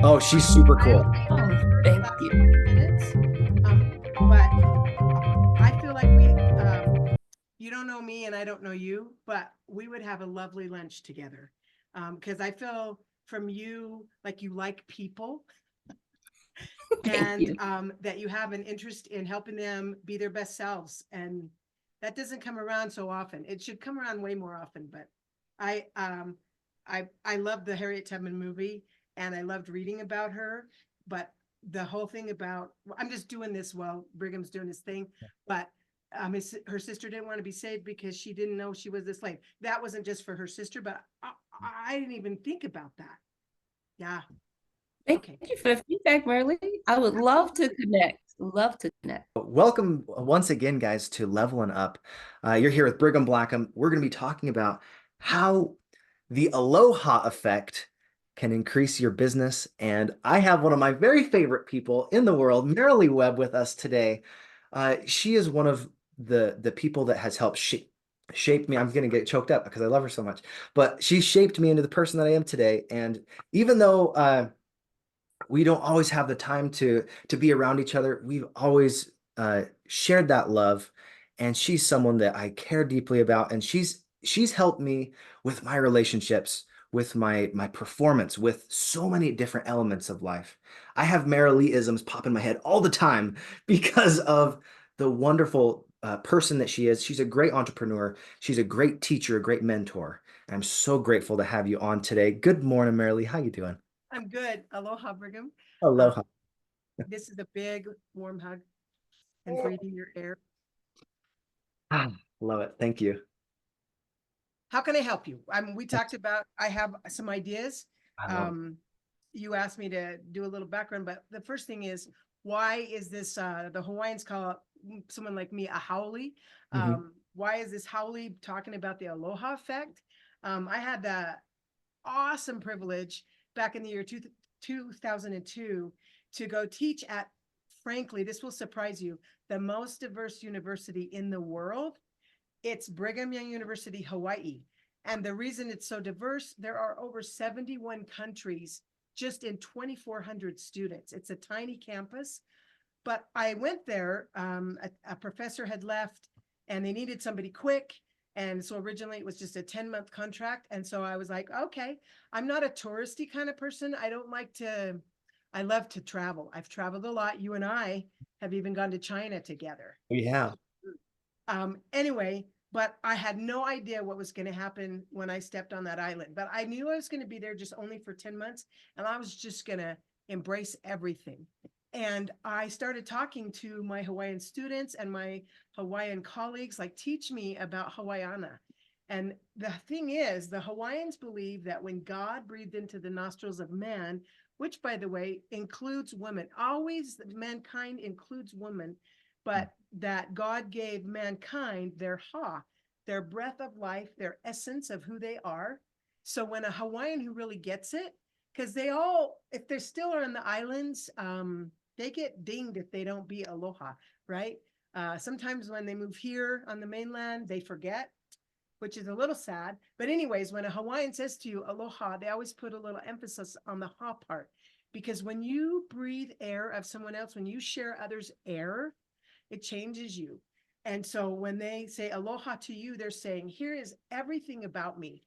Oh, she's super I cool. only Oh, for the thank last you. 20 minutes, but I feel like you don't know me and I don't know you, but we would have a lovely lunch together. Because I feel from you like you like people Thank and you. that you have an interest in helping them be their best selves. And that doesn't come around so often. It should come around way more often. But I I love the Harriet Tubman movie and I loved reading about her. But the whole thing about I'm just doing this while Brigham's doing his thing, but her sister didn't want to be saved because she didn't know she was a slave. That wasn't just for her sister, but I didn't even think about that. Yeah. Thank Okay. you for the feedback, Marley. I would love to Absolutely. connect. Love to connect. Welcome once again, guys, to Levelin Up. You're here with Brigham Blackham. We're going to be talking about how the Aloha effect can increase your business. And I have one of my very favorite people in the world, Marilee Webb, with us today. She is one of the people that has helped shape me. I'm going to get choked up because I love her so much. But she shaped me into the person that I am today. And even though we don't always have the time to be around each other, we've always shared that love, and she's someone that I care deeply about, and she's helped me with my relationships, with my performance, with so many different elements of life. I have Marilee-isms pop in my head all the time because of the wonderful person that she is. She's a great entrepreneur. She's a great teacher, a great mentor. And I'm so grateful to have you on today. Good morning, Marilee. How you doing? I'm good. Aloha, Brigham. Um, Aloha. this is a big, warm hug and breathing your air. Ah, love it. Thank you. How can I help you? We talked about, I have some ideas. I love it. Um, you asked me to do a little background, but the first thing is, why is this, the Hawaiians call someone like me a haole? Mhm. Why is this haole talking about the aloha effect? I had the awesome privilege back in the year 2002 to go teach at, frankly, this will surprise you, the most diverse university in the world. It's Brigham Young University, Hawaii. And the reason it's so diverse, there are over 71 countries just in 2,400 students. It's a tiny campus. But I went there, a professor had left and they needed somebody quick. And so originally it was just a 10-month contract. And so I was like, okay, I'm not a touristy kind of person. I don't like to, I love to travel. I've traveled a lot. You and I have even gone to China together. Yeah. Anyway, but I had no idea what was going to happen when I stepped on that island. But I knew I was going to be there just only for 10 months. And I was just going to embrace everything. And I started talking to my Hawaiian students and my Hawaiian colleagues, like, teach me about Hawaiiana. And the thing is, the Hawaiians believe that when God breathed into the nostrils of man, which, by the way, includes women, always mankind includes women, but that God gave mankind their ha, their breath of life, their essence of who they are. So when a Hawaiian who really gets it, because they all, if they're still on the islands, they get dinged if they don't be aloha, right? Sometimes when they move here on the mainland, they forget, which is a little sad. But anyways, when a Hawaiian says to you aloha, they always put a little emphasis on the ha part. Because when you breathe air of someone else, when you share others' air, it changes you. And so when they say aloha to you, they're saying, here is everything about me.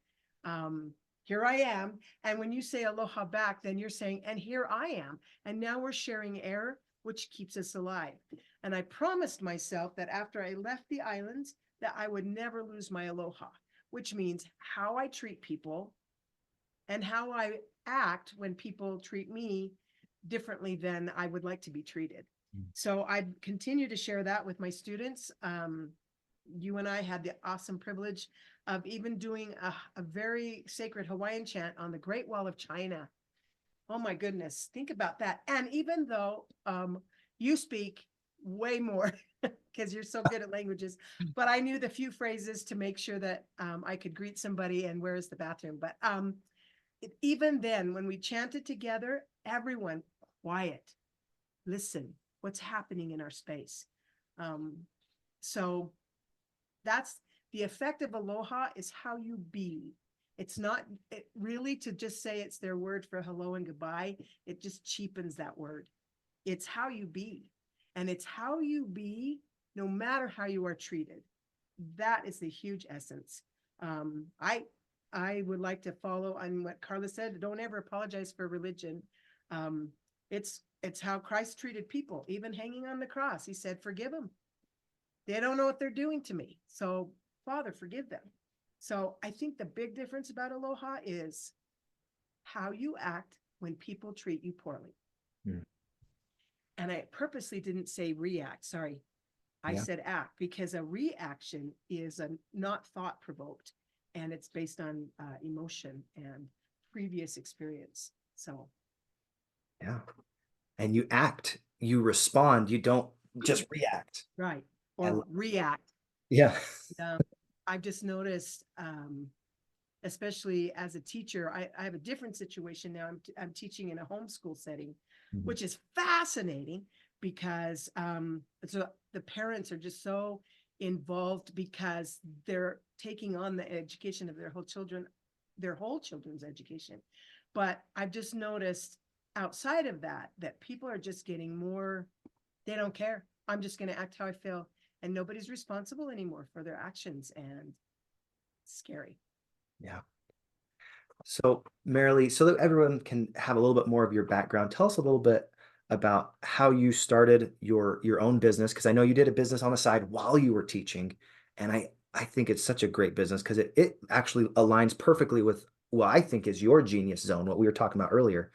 Here I am. And when you say aloha back, then you're saying, and here I am. And now we're sharing air, which keeps us alive. And I promised myself that after I left the islands, that I would never lose my aloha, which means how I treat people and how I act when people treat me differently than I would like to be treated. So I continue to share that with my students. You and I had the awesome privilege of even doing a very sacred Hawaiian chant on the Great Wall of China. Oh my goodness, think about that. And even though you speak way more because you're so good at languages, but I knew the few phrases to make sure that I could greet somebody and where is the bathroom. But even then, when we chanted together, everyone quiet, listen, what's happening in our space. Um, so that's the effect of aloha is how you be. It's not really to just say it's their word for hello and goodbye. It just cheapens that word. It's how you be. And it's how you be no matter how you are treated. That is the huge essence. I would like to follow on what Carla said. Don't ever apologize for religion. It's how Christ treated people, even hanging on the cross. He said, forgive them. They don't know what they're doing to me. So, Father, forgive them. So I think the big difference about aloha is how you act when people treat you poorly. Hmm. And I purposely didn't say react. Sorry. I said act, because a reaction is not thought provoked, and it's based on emotion and previous experience. So, Yeah. And you act, you respond, you don't just react. right. Or react. Yeah. I've just noticed, especially as a teacher, I have a different situation now. I'm teaching in a homeschool setting, which is fascinating because so the parents are just so involved because they're taking on the education of their whole children's education. But I've just noticed outside of that people are just getting more, they don't care. I'm just going to act how I feel, and nobody's responsible anymore for their actions, and it's scary. Yeah. So, Marilee, so that everyone can have a little bit more of your background, tell us a little bit about how you started your own business, because I know you did a business on the side while you were teaching, and I think it's such a great business because it actually aligns perfectly with what I think is your genius zone, what we were talking about earlier.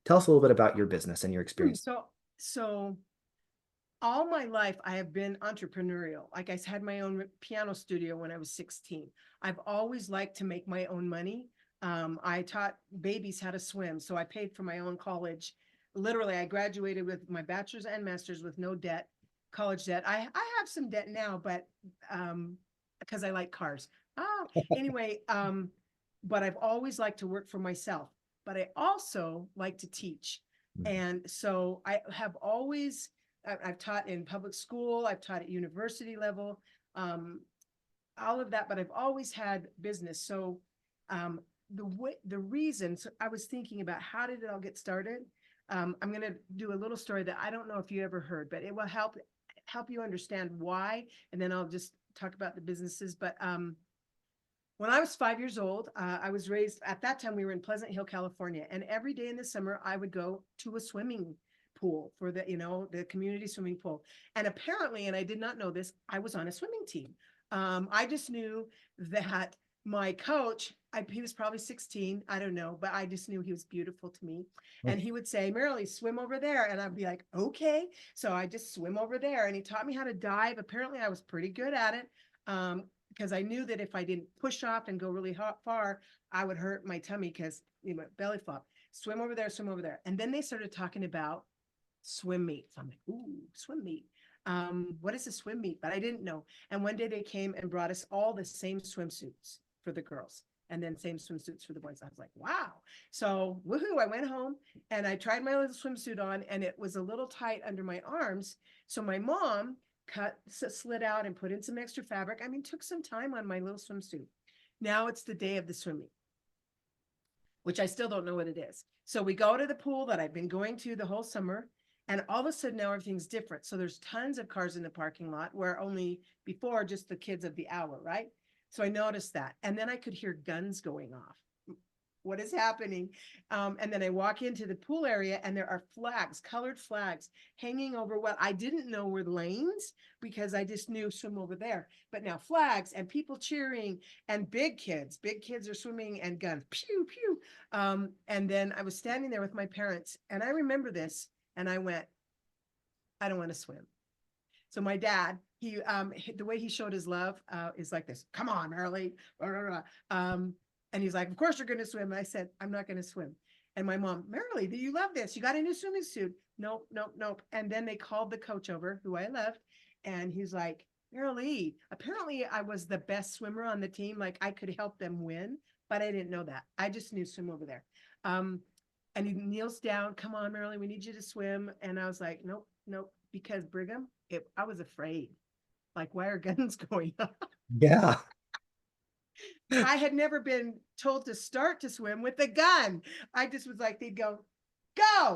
Tell us a little bit about your business and your experience. So all my life I have been entrepreneurial. Like, I had my own piano studio when I was 16. I've always liked to make my own money. I taught babies how to swim, so I paid for my own college. Literally, I graduated with my bachelor's and master's with no debt, college debt. I have some debt now, but because I like cars. Anyway, but I've always liked to work for myself. But I also like to teach. And so I have always, I've taught in public school, I've taught at university level, all of that, but I've always had business. So the reason, so I was thinking about how did it all get started. I'm going to do a little story that I don't know if you ever heard, but it will help you understand why. And then I'll just talk about the businesses. But when I was 5 years old, I was raised, at that time we were in Pleasant Hill, California. And every day in the summer, I would go to a swimming pool for the community swimming pool. And apparently, and I did not know this, I was on a swimming team. I just knew that my coach, he was probably 16, I don't know, but I just knew he was beautiful to me. And he would say, Marilee, swim over there. And I'd be like, okay. So I just swim over there. And he taught me how to dive. Apparently I was pretty good at it. Because I knew that if I didn't push off and go really far, I would hurt my tummy because belly flop. Swim over there, swim over there. And then they started talking about swim meet. So I'm like, ooh, swim meet. What is a swim meet? But I didn't know. And one day they came and brought us all the same swimsuits for the girls, and then same swimsuits for the boys. I was like, wow. So woohoo, I went home and I tried my little swimsuit on, and it was a little tight under my arms. So my mom slid out and put in some extra fabric. I mean, took some time on my little swimsuit. Now it's the day of the swim meet, which I still don't know what it is. So we go to the pool that I've been going to the whole summer, and all of a sudden now everything's different. So there's tons of cars in the parking lot where only before just the kids of the hour, right? So I noticed that. And then I could hear guns going off. What is happening? And then I walk into the pool area, and there are flags, colored flags, hanging over what I didn't know were lanes, because I just knew swim over there. But now flags and people cheering, and big kids are swimming, and guns, pew, pew. And then I was standing there with my parents, and I remember this, and I went, I don't want to swim. So my dad, the way he showed his love is like this. Come on, Marilee. And he's like, of course you're going to swim. And I said, I'm not going to swim. And my mom, Marilee, do you love this? You got a new swimming suit? Nope, nope, nope. And then they called the coach over, who I loved. And he's like, Marilee, apparently I was the best swimmer on the team. Like, I could help them win, but I didn't know that. I just knew swim over there. And he kneels down. Come on, Marilee, we need you to swim. And I was like, nope, nope. Because Brigham, I was afraid. Like, why are guns going on? Yeah. I had never been told to start to swim with a gun. I just was like, they'd go.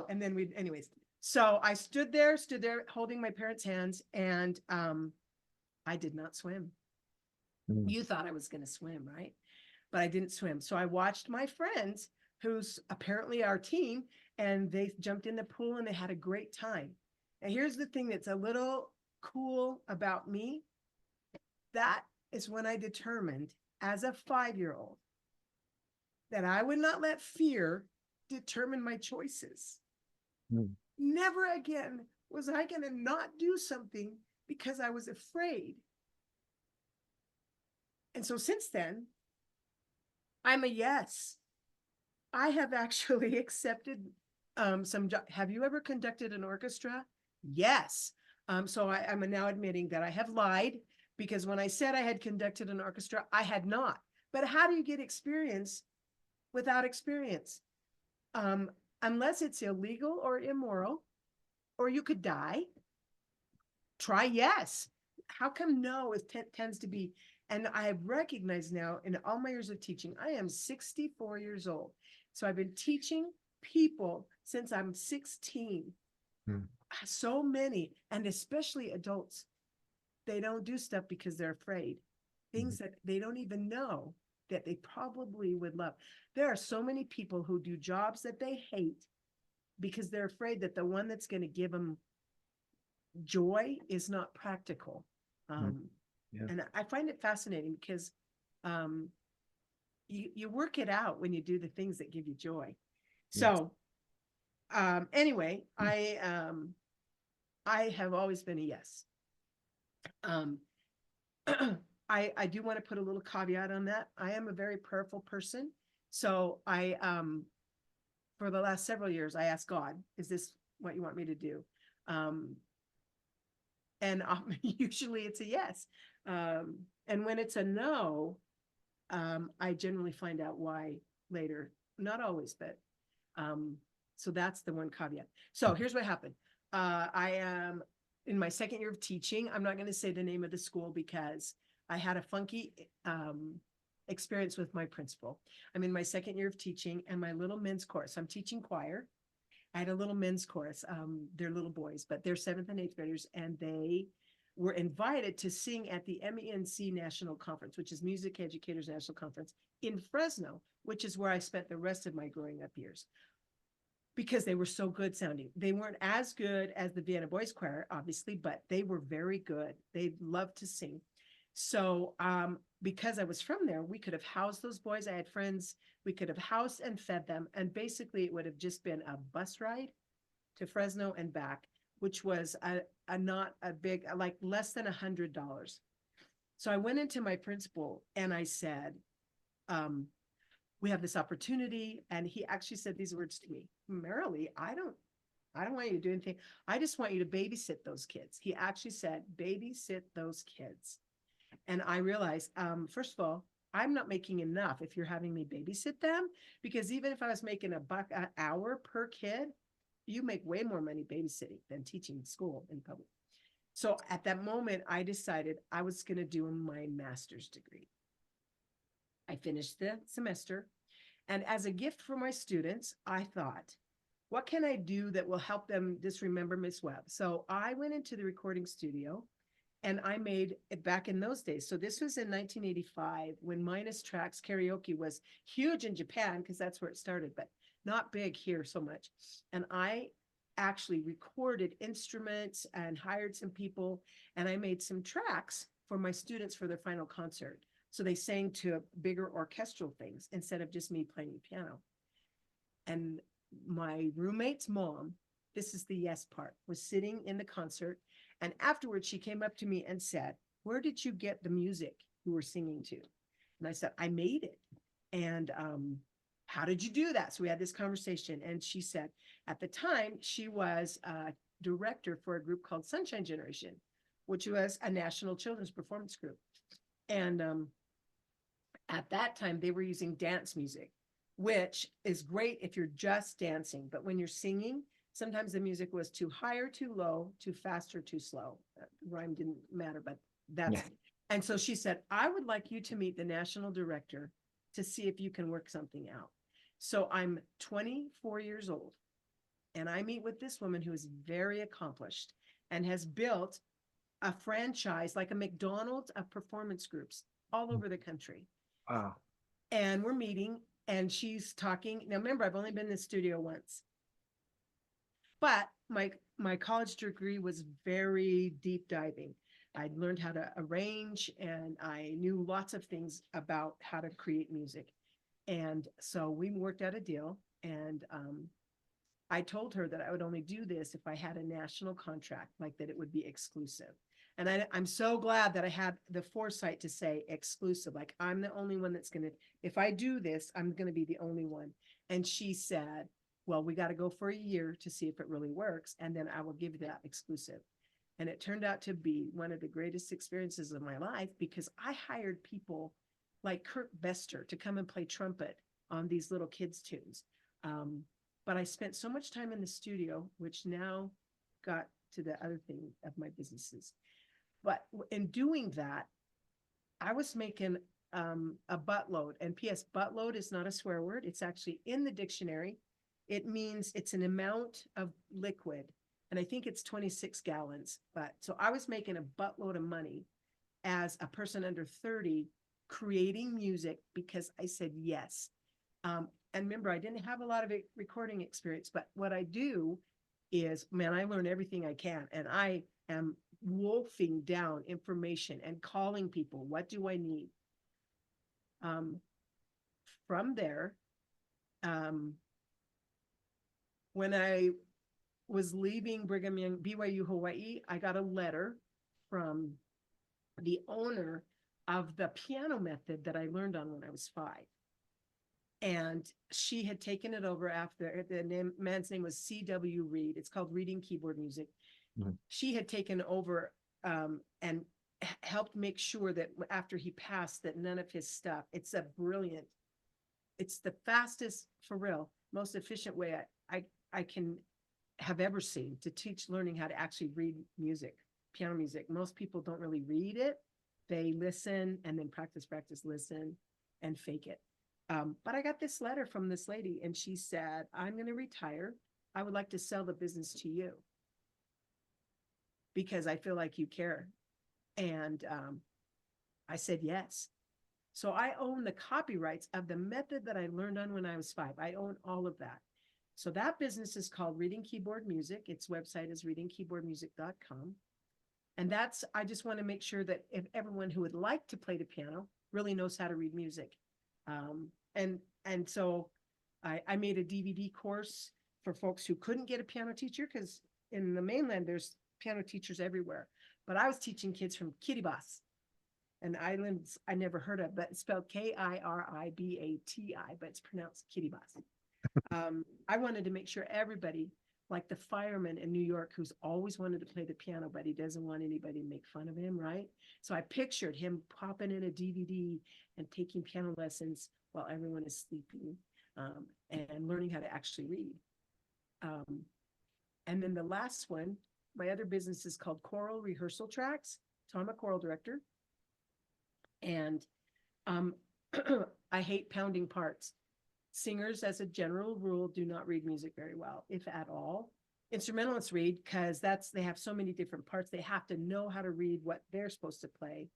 And then anyways. So I stood there holding my parents' hands, and I did not swim. Mm. You thought I was going to swim, right? But I didn't swim. So I watched my friends, who's apparently our team, and they jumped in the pool and they had a great time. And here's the thing that's a little cool about me. That is when I determined as a 5-year-old that I would not let fear determine my choices. Mm. Never again was I going to not do something because I was afraid. And so since then, I'm a yes. I have actually accepted some job. Have you ever conducted an orchestra? Yes. So I'm now admitting that I have lied, because when I said I had conducted an orchestra, I had not. But how do you get experience without experience? Unless it's illegal or immoral, or you could die. Try yes. How come no tends to be? And I have recognized now in all my years of teaching, I am 64 years old. So I've been teaching people since I'm 16. Hmm. So many, and especially adults, they don't do stuff because they're afraid. Things that they don't even know that they probably would love. There are so many people who do jobs that they hate because they're afraid that the one that's going to give them joy is not practical. Yeah. And I find it fascinating because you work it out when you do the things that give you joy. So anyway, I have always been a yes. I do want to put a little caveat on that. I am a very prayerful person. So I for the last several years, I asked God, is this what you want me to do? And usually it's a yes. And when it's a no, I generally find out why later. Not always, but so that's the one caveat. So here's what happened. I am in my second year of teaching. I'm not going to say the name of the school because I had a funky experience with my principal. I'm in my second year of teaching, and my little men's chorus. I'm teaching choir. I had a little men's chorus. They're little boys, but they're 7th and 8th graders, and they were invited to sing at the MENC National Conference, which is Music Educators National Conference in Fresno, which is where I spent the rest of my growing up years, because they were so good sounding. They weren't as good as the Vienna Boys Choir, obviously, but they were very good. They loved to sing. So because I was from there, we could have housed those boys. I had friends. We could have housed and fed them. And basically it would have just been a bus ride to Fresno and back, which was a not a big, like less than $100. So I went into my principal and I said, we have this opportunity. And he actually said these words to me: Marilee, I don't want you to do anything. I just want you to babysit those kids. He actually said, babysit those kids. And I realized, first of all, I'm not making enough if you're having me babysit them, because even if I was making $1 an hour per kid, you make way more money babysitting than teaching school in public. So at that moment, I decided I was going to do my master's degree. I finished the semester. And as a gift for my students, I thought, what can I do that will help them just remember Miss Webb? So I went into the recording studio and I made it back in those days. So this was in 1985 when Minus Tracks karaoke was huge in Japan, because that's where it started, but not big here so much. And I actually recorded instruments and hired some people, and I made some tracks for my students for their final concert. So they sang to bigger orchestral things instead of just me playing the piano. And my roommate's mom, this is the yes part, was sitting in the concert. And afterwards, she came up to me and said, where did you get the music you were singing to? And I said, I made it. And how did you do that? So we had this conversation. And she said, at the time, she was a director for a group called Sunshine Generation, which was a national children's performance group. And at that time, they were using dance music, which is great if you're just dancing. But when you're singing, sometimes the music was too high or too low, too fast or too slow. Rhyme didn't matter, but that's And so she said, I would like you to meet the national director to see if you can work something out. So I'm 24 years old and I meet with this woman who is very accomplished and has built a franchise like a McDonald's of performance groups all over the country. Wow. And we're meeting and she's talking. Now, remember, I've only been in the studio once, but my college degree was very deep diving. I learned how to arrange and I knew lots of things about how to create music. And so we worked out a deal and I told her that I would only do this if I had a national contract, like that it would be exclusive. And I'm so glad that I had the foresight to say exclusive, like I'm the only one that's going to, if I do this, I'm going to be the only one. And she said, well, we got to go for a year to see if it really works. And then I will give you that exclusive. And it turned out to be one of the greatest experiences of my life because I hired people like Kurt Bester to come and play trumpet on these little kids' tunes. But I spent so much time in the studio, which now got to the other thing of my businesses. But in doing that, I was making a buttload. And P.S. buttload is not a swear word. It's actually in the dictionary. It means it's an amount of liquid. And I think it's 26 gallons. But so I was making a buttload of money as a person under 30 creating music because I said yes. And remember, I didn't have a lot of recording experience, but what I do is, man, I learn everything I can. And I am wolfing down information and calling people, what do I need? From there, when I was leaving Brigham Young, BYU Hawaii, I got a letter from the owner of the piano method that I learned on when I was 5. And she had taken it over after the man's name was C.W. Reed. It's called Reading Keyboard Music. Mm-hmm. She had taken over and helped make sure that after he passed that none of his stuff, it's the fastest, for real, most efficient way I can have ever seen to teach learning how to actually read music, piano music. Most people don't really read it. They listen and then practice, listen and fake it. But I got this letter from this lady and she said, I'm going to retire. I would like to sell the business to you because I feel like you care. And I said, yes. So I own the copyrights of the method that I learned on when I was 5. I own all of that. So that business is called Reading Keyboard Music. Its website is readingkeyboardmusic.com. And I just want to make sure that if everyone who would like to play the piano really knows how to read music. And so I made a DVD course for folks who couldn't get a piano teacher because in the mainland, there's piano teachers everywhere. But I was teaching kids from Kiribati, an island I never heard of, but it's spelled Kiribati, but it's pronounced Kiribati. I wanted to make sure everybody, like the fireman in New York, who's always wanted to play the piano, but he doesn't want anybody to make fun of him, right? So I pictured him popping in a DVD and taking piano lessons while everyone is sleeping and learning how to actually read. And then the last one, my other business is called Choral Rehearsal Tracks. So I'm a choral director. And I hate pounding parts. Singers, as a general rule, do not read music very well, if at all. Instrumentalists read because they have so many different parts. They have to know how to read what they're supposed to play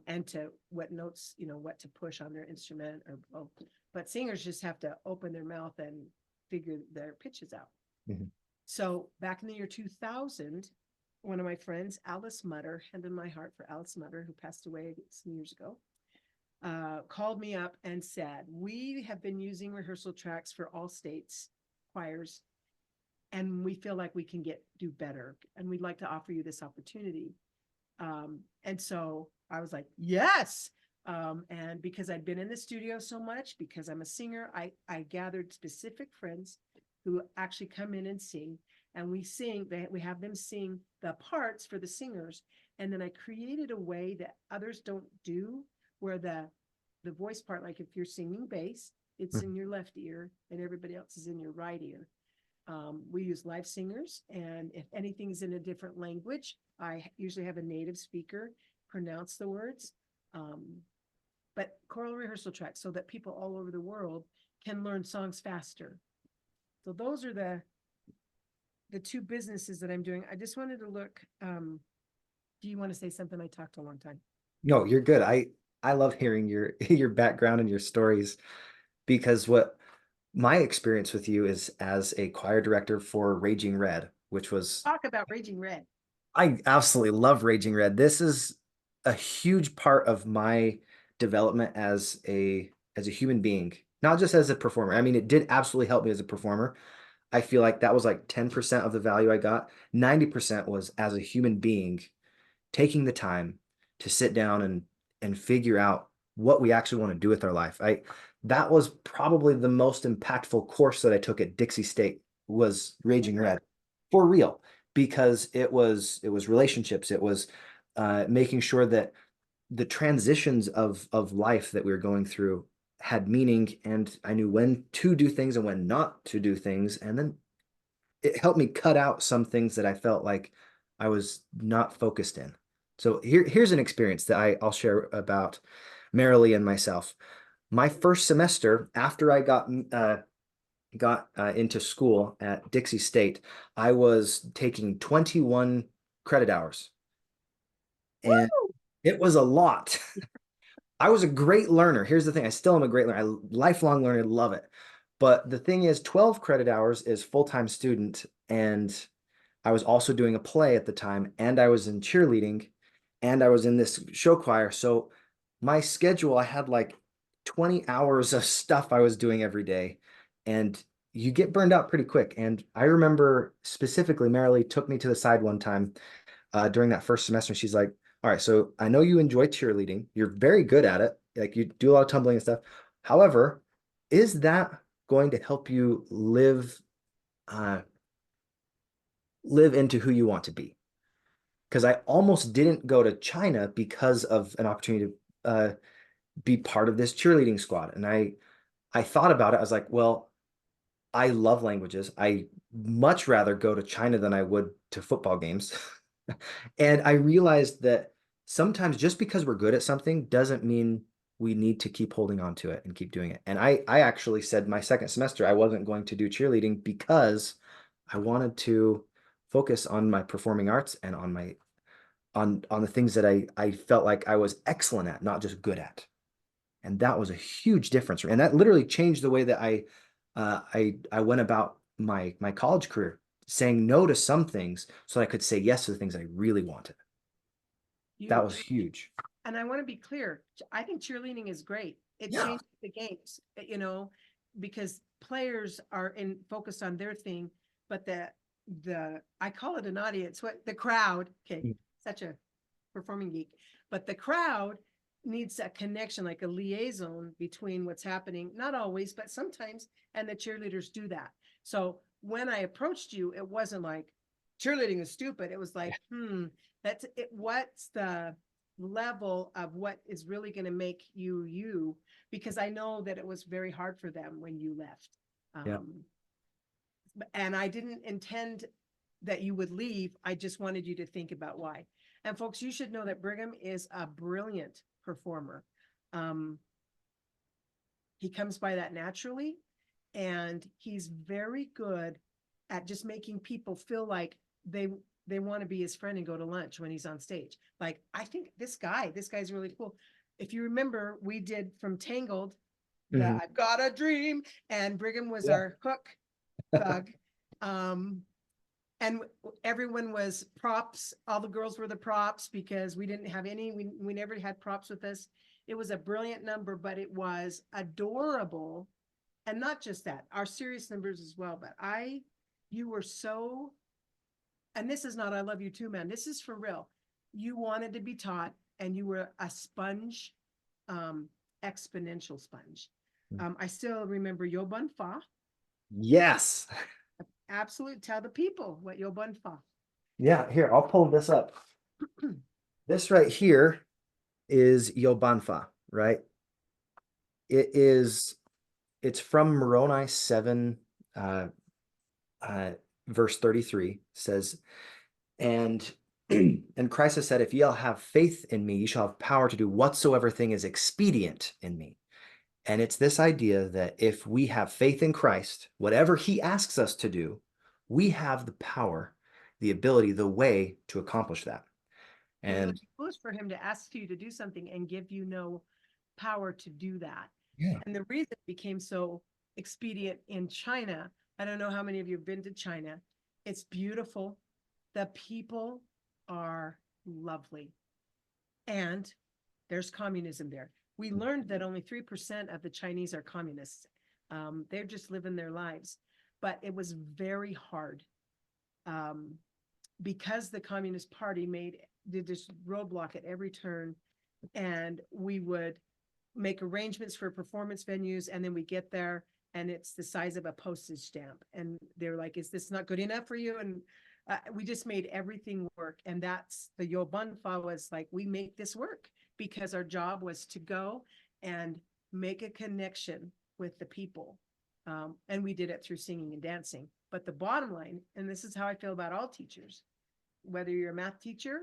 and to what notes, what to push on their instrument or both. But singers just have to open their mouth and figure their pitches out. Mm-hmm. So back in the year 2000, one of my friends, Alice Mutter, hand in my heart for Alice Mutter, who passed away some years ago, called me up and said, we have been using rehearsal tracks for all states choirs, and we feel like we can do better, and we'd like to offer you this opportunity. And so I was like, yes. And because I'd been in the studio so much, because I'm a singer, I gathered specific friends who actually come in and sing, and we have them sing the parts for the singers. And then I created a way that others don't do, where the voice part, like if you're singing bass, it's in your left ear and everybody else is in your right ear. We use live singers, and if anything's in a different language, I usually have a native speaker pronounce the words. But choral rehearsal tracks so that people all over the world can learn songs faster. So those are the two businesses that I'm doing. I just wanted to look. Do you want to say something? I talked a long time. No, you're good. I love hearing your your background and your stories because what my experience with you is as a choir director for Raging Red, which was Talk about Raging Red. I absolutely love Raging Red. This is a huge part of my development as a human being, not just as a performer. I mean, it did absolutely help me as a performer. I feel like that was like 10% of the value I got. 90% was as a human being taking the time to sit down and figure out what we actually want to do with our life. That was probably the most impactful course that I took at Dixie State was Raging Red for real because it was relationships. It was making sure that the transitions of life that we were going through had meaning and I knew when to do things and when not to do things. And then it helped me cut out some things that I felt like I was not focused in. So here's an experience that I'll share about Marilee and myself. My first semester after I got into school at Dixie State, I was taking 21 credit hours, and Woo! it was a lot. I was a great learner. Here's the thing, I still am a great learner. Lifelong learner, love it. But the thing is, 12 credit hours is full-time student, and I was also doing a play at the time, and I was in cheerleading, and I was in this show choir. So my schedule, I had like 20 hours of stuff I was doing every day, and you get burned out pretty quick. And I remember specifically, Marilee took me to the side one time during that first semester, and she's like, "All right, so I know you enjoy cheerleading. You're very good at it. Like you do a lot of tumbling and stuff. However, is that going to help you uh, live into who you want to be?" Because I almost didn't go to China because of an opportunity to be part of this cheerleading squad. And I thought about it. I was like, well, I love languages. I much rather go to China than I would to football games. And I realized that sometimes just because we're good at something doesn't mean we need to keep holding on to it and keep doing it. And I actually said my second semester I wasn't going to do cheerleading because I wanted to focus on my performing arts and on my on the things that I felt like I was excellent at, not just good at. And that was a huge difference for me. And that literally changed the way that I went about my college career, saying no to some things so I could say yes to the things I really wanted. That was You huge. and I want to be clear. I think cheerleading is great. It Yeah. changes the games, because players are in focused on their thing, but the I call it an audience, what the crowd, okay, Mm. such a performing geek, but the crowd needs a connection, like a liaison between what's happening, not always, but sometimes, and the cheerleaders do that. So when I approached you, it wasn't like cheerleading is stupid. It was like, that's it. What's the level of what is really going to make you you? Because I know that it was very hard for them when you left. Yeah. And I didn't intend that you would leave. I just wanted you to think about why. And folks, you should know that Brigham is a brilliant performer. He comes by that naturally, and he's very good at just making people feel like they want to be his friend and go to lunch when he's on stage. Like, I think this guy's really cool. If you remember, we did from Tangled, Mhm. I've got a dream, and Brigham was Yeah. our hook thug. And everyone was props. All the girls were the props because we didn't have any, we never had props with us. It was a brilliant number, but it was adorable. And not just that, our serious numbers as well. But you were so, and this is not I love you too, man. This is for real. You wanted to be taught, and you were a sponge, exponential sponge. I still remember Yo Bun Fa. Yes. Absolute, tell the people what Yo Bun Fa. Yeah, here, I'll pull this up. This right here is Yobanfa, right? It's from Moroni 7, uh, verse 33 says, and And Christ has said, if ye all have faith in me, ye shall have power to do whatsoever thing is expedient in me. And it's this idea that if we have faith in Christ, whatever he asks us to do, we have the power, the ability, the way to accomplish that. And it would And be foolish for him to ask you to do something and give you no power to do that. yeah, And the reason it became so expedient in China, I don't know how many of you have been to China. It's beautiful. The people are lovely. And there's communism there. We learned that only 3% of the Chinese are communists. They're just living their lives. But it was very hard because the Communist Party did this roadblock at every turn, and we would make arrangements for performance venues, and then we get there and it's the size of a postage stamp, and they're like, is this not good enough for you? And we just made everything work. And that's the Yobanfa was like, we make this work because our job was to go and make a connection with the people. And we did it through singing and dancing. But the bottom line, and this is how I feel about all teachers, whether you're a math teacher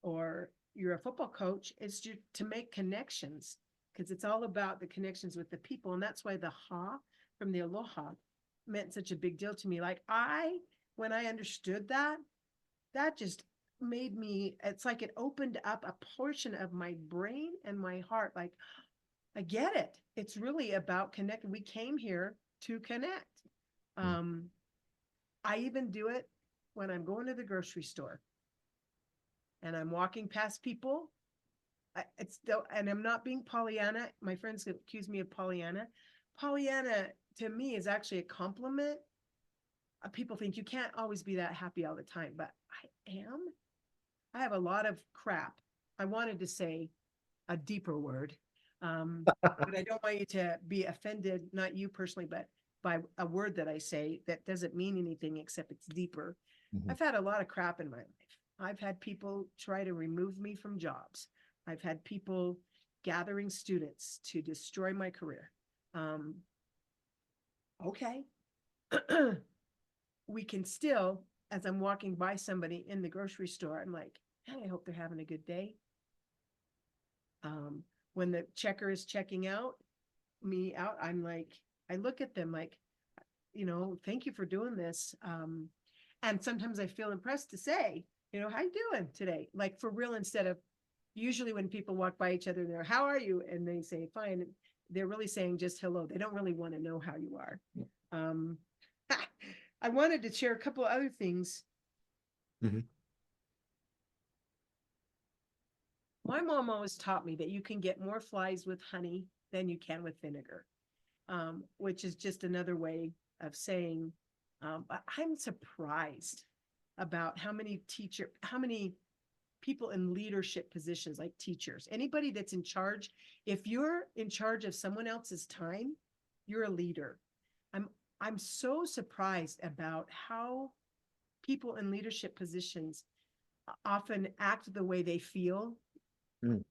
or you're a football coach, is to make connections, because it's all about the connections with the people. And that's why the ha from the aloha meant such a big deal to me. Like when I understood that, that just made me, it's like it opened up a portion of my brain and my heart. Like, I get it. It's really about connecting. We came here to connect. I even do it when I'm going to the grocery store and I'm walking past people. It's still, and I'm not being Pollyanna. My friends accuse me of Pollyanna. Pollyanna to me is actually a compliment. People think you can't always be that happy all the time, but I am. I have a lot of crap. I wanted to say a deeper word, but I don't want you to be offended, not you personally, but by a word that I say that doesn't mean anything except it's deeper. Mhm. I've had a lot of crap in my life. I've had people try to remove me from jobs. I've had people gathering students to destroy my career. Okay. We can still, as I'm walking by somebody in the grocery store, I'm like, hey, I hope they're having a good day. When the checker is checking me out, I'm like, I look at them like, thank you for doing this. And sometimes I feel impressed to say, how you doing today? Like for real, instead of usually when people walk by each other, they're, how are you? And they say, fine. They're really saying just hello. They don't really want to know how you are. I wanted to share a couple of other things. Mhm. My mom always taught me that you can get more flies with honey than you can with vinegar, which is just another way of saying, I'm surprised about how many people in leadership positions, like teachers, anybody that's in charge. If you're in charge of someone else's time, you're a leader. I'm so surprised about how people in leadership positions often act the way they feel. Mm.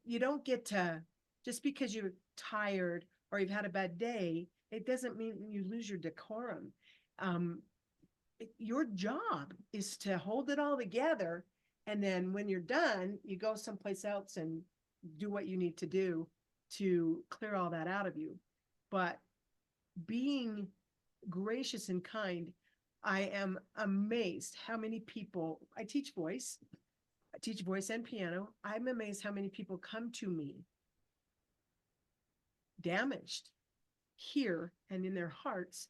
You don't get to, just because you're tired or you've had a bad day, it doesn't mean you lose your decorum. Your job is to hold it all together. And then when you're done, you go someplace else and do what you need to do to clear all that out of you. But being gracious and kind, I am amazed how many people, I teach voice and piano. I'm amazed how many people come to me damaged here and in their hearts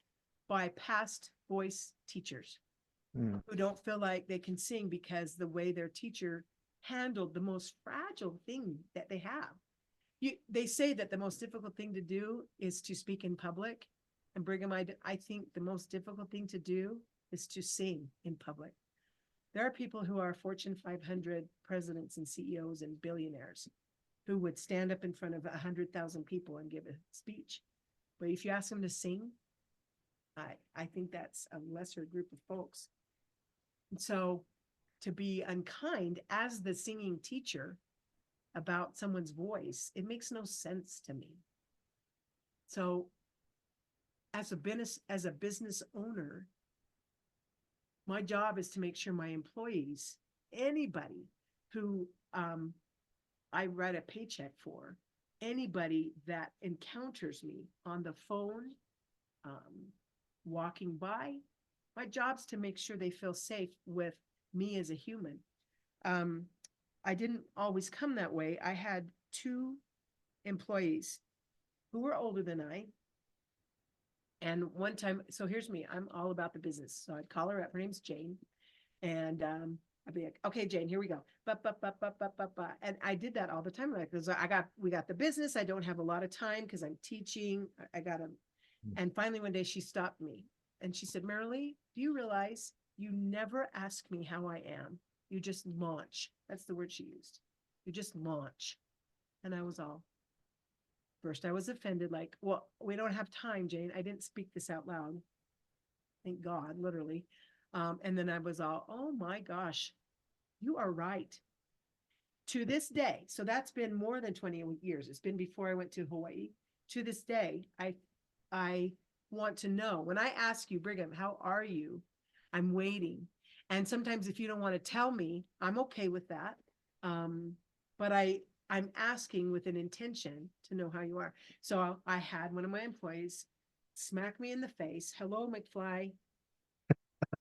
by past voice teachers who don't feel like they can sing because the way their teacher handled the most fragile thing that they have. They say that the most difficult thing to do is to speak in public. And Brigham, I think the most difficult thing to do is to sing in public. There are people who are Fortune 500 presidents and CEOs and billionaires who would stand up in front of 100,000 people and give a speech. But if you ask them to sing, I think that's a lesser group of folks. And so to be unkind as the singing teacher about someone's voice, it makes no sense to me. So as a business owner, my job is to make sure my employees anybody who I write a paycheck for, anybody that encounters me on the phone, walking by, my job's to make sure they feel safe with me as a human. I didn't always come that way. I had two employees who were older than I. And one time, so here's me, I'm all about the business. So I'd call her up, her name's Jane. And I'd be like, okay, Jane, here we go. And I did that all the time. Like, we got the business. I don't have a lot of time because I'm teaching. I got to, and finally one day she stopped me and she said, Marilee, do you realize you never ask me how I am? You just launch. That's the word she used. You just launch. And I was all, first I was offended, like, well, we don't have time, Jane. I didn't speak this out loud. Thank God, literally. And then I was all, oh my gosh, you are right. To this day, so that's been more than 20 years. It's been before I went to Hawaii. To this day, I want to know. When I ask you, Brigham, how are you? I'm waiting. And sometimes if you don't want to tell me, I'm okay with that. But I'm asking with an intention to know how you are. So I had one of my employees smack me in the face. Hello, McFly.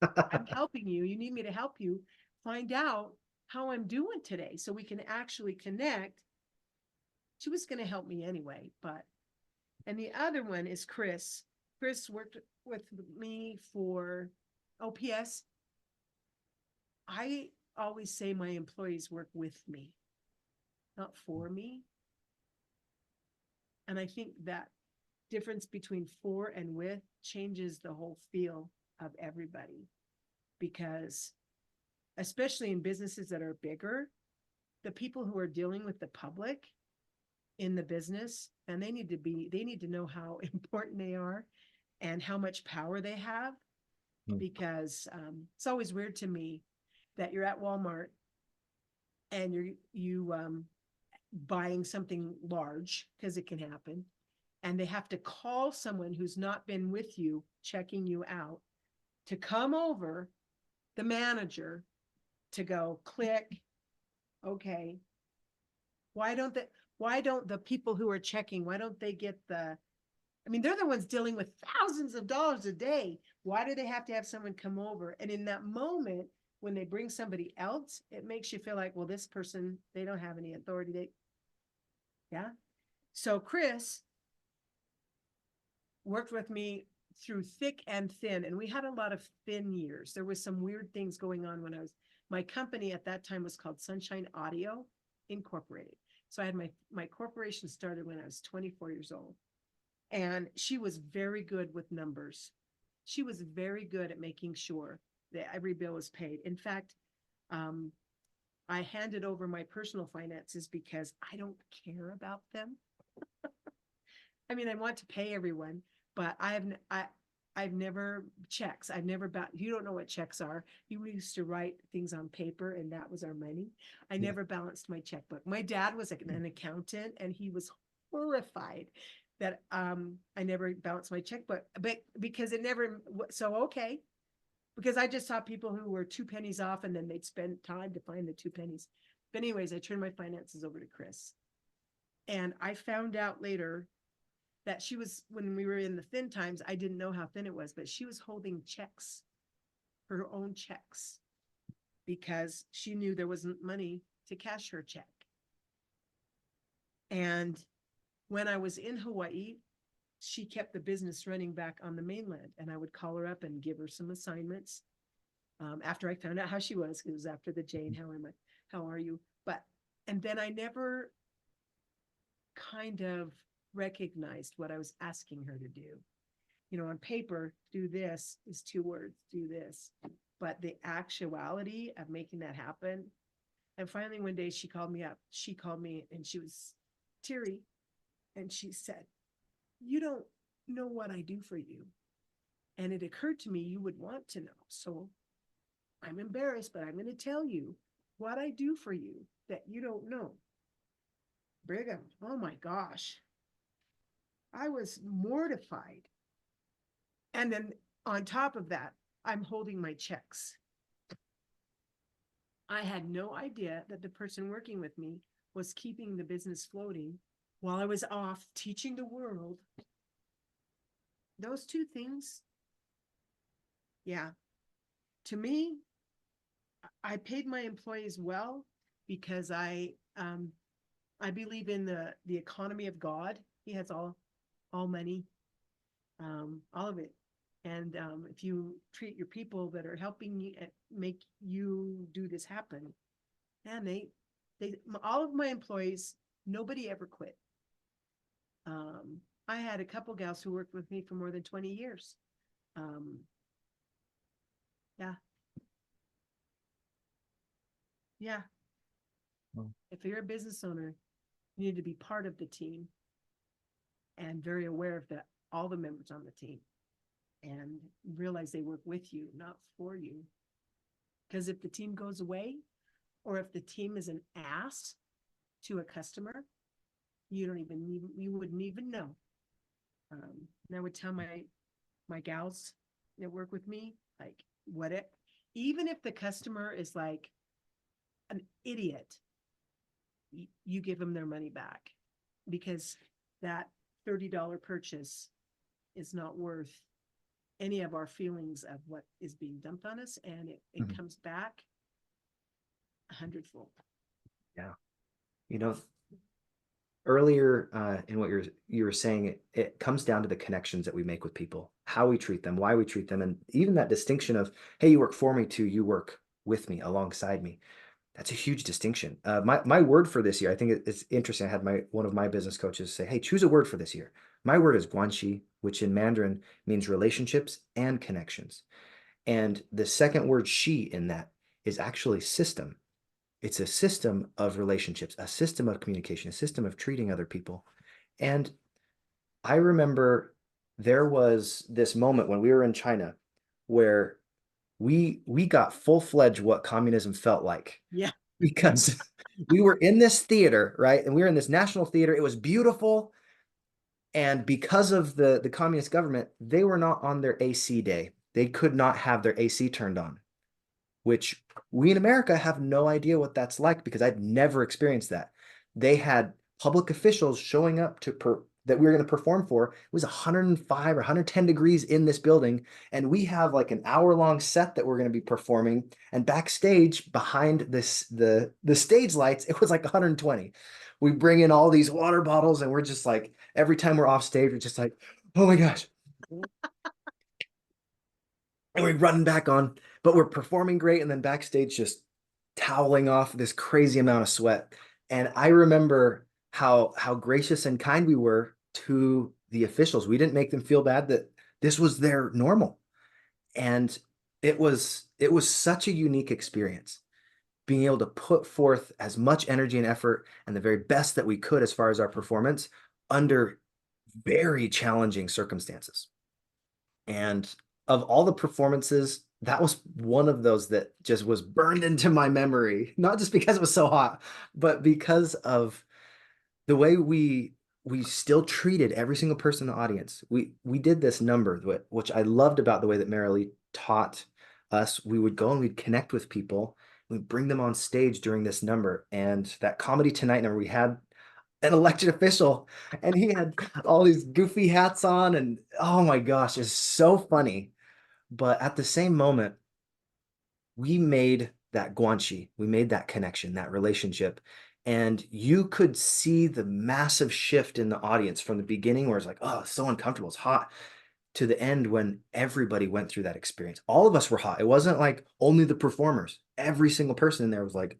I'm helping you. You need me to help you find out how I'm doing today so we can actually connect. She was going to help me anyway, and the other one is Chris. Chris worked with me for OPS. I always say my employees work with me, not for me. And I think that difference between for and with changes the whole feel of everybody, because especially in businesses that are bigger, the people who are dealing with the public in the business, and they need to know how important they are and how much power they have, because it's always weird to me that you're at Walmart and you buying something large, because it can happen, and they have to call someone who's not been with you, checking you out, to come over, the manager, to go click, okay. Why don't the people who are checking, why don't they get I mean, they're the ones dealing with thousands of dollars a day. Why do they have to have someone come over? And in that moment, when they bring somebody else, it makes you feel like, well, this person, they don't have any authority. Yeah. So Chris worked with me through thick and thin, and we had a lot of thin years. There was some weird things going on when my company at that time was called Sunshine Audio Incorporated. So I had my corporation started when I was 24 years old. And she was very good with numbers. She was very good at making sure that every bill was paid. In fact, I handed over my personal finances because I don't care about them. I mean, I want to pay everyone, but I've never checks. You don't know what checks are. You used to write things on paper and that was our money. I never balanced my checkbook. My dad was an accountant and he was horrified that I never balanced my checkbook, but because okay. Because I just saw people who were 2 pennies off and then they'd spend time to find the 2 pennies. But anyways, I turned my finances over to Chris. And I found out later that she was, when we were in the thin times, I didn't know how thin it was, but she was holding checks, her own checks, because she knew there wasn't money to cash her check. And when I was in Hawaii, she kept the business running back on the mainland, and I would call her up and give her some assignments. After I found out how she was, it was after the Jane, how are you? And then I never kind of recognized what I was asking her to do. You know, on paper, do this is 2 words, do this. But the actuality of making that happen. And finally, one day she called me up. She called me and she was teary. And she said, you don't know what I do for you. And it occurred to me you would want to know. So I'm embarrassed, but I'm going to tell you what I do for you that you don't know. Brigham, oh my gosh. I was mortified. And then on top of that, I'm holding my checks. I had no idea that the person working with me was keeping the business floating while I was off teaching the world. Those two things, yeah. To me, I paid my employees well because I believe in the economy of God. He has all money, all of it. And if you treat your people that are helping you make you do this happen, man, they all of my employees, nobody ever quit. I had a couple gals who worked with me for more than 20 years. Yeah. Yeah. Hmm. If you're a business owner, you need to be part of the team and very aware of all the members on the team and realize they work with you, not for you. Because if the team goes away or if the team is an ass to a customer, you wouldn't even know. And I would tell my gals that work with me, like, even if the customer is like an idiot, you give them their money back, because that $30 purchase is not worth any of our feelings of what is being dumped on us, and it Mhm. comes back 100-fold. Yeah. You know, earlier in what you were saying, it comes down to the connections that we make with people, how we treat them, why we treat them, and even that distinction of, hey, you work for me to you work with me, alongside me. That's a huge distinction. My word for this year, I think it's interesting. I had one of my business coaches say, hey, choose a word for this year. My word is guanxi, which in Mandarin means relationships and connections. And the second word shi in that is actually system. It's a system of relationships, a system of communication, a system of treating other people. And I remember there was this moment when we were in China where we got full-fledged what communism felt like, Yeah. because we were in this theater, right? And we were in this national theater. It was beautiful. And because of the communist government, they were not on their AC day. They could not have their AC turned on, which we in America have no idea what that's like, because I'd never experienced that. They had public officials showing up that we were going to perform for. It was 105 or 110 degrees in this building, and we have like an hour-long set that we're going to be performing. And backstage behind the stage lights, it was like 120. We bring in all these water bottles, and we're just like, every time we're off stage, we're just like, oh my gosh. And we're running back on, but we're performing great. And then backstage, just toweling off this crazy amount of sweat. And I remember how gracious and kind we were to the officials. We didn't make them feel bad that this was their normal. And it was such a unique experience, being able to put forth as much energy and effort and the very best that we could as far as our performance under very challenging circumstances. And of all the performances, that was one of those that just was burned into my memory, not just because it was so hot, but because of the way we still treated every single person in the audience. We did this number, which I loved about the way that Marilee taught us. We would go and we'd connect with people. We'd bring them on stage during this number. And that Comedy Tonight number, we had an elected official, and he had all these goofy hats on, and oh my gosh, it's so funny. But at the same moment, we made that guanxi, we made that connection, that relationship. And you could see the massive shift in the audience from the beginning, where it's like, oh, it's so uncomfortable, it's hot, to the end when everybody went through that experience. All of us were hot. It wasn't like only the performers. Every single person in there was like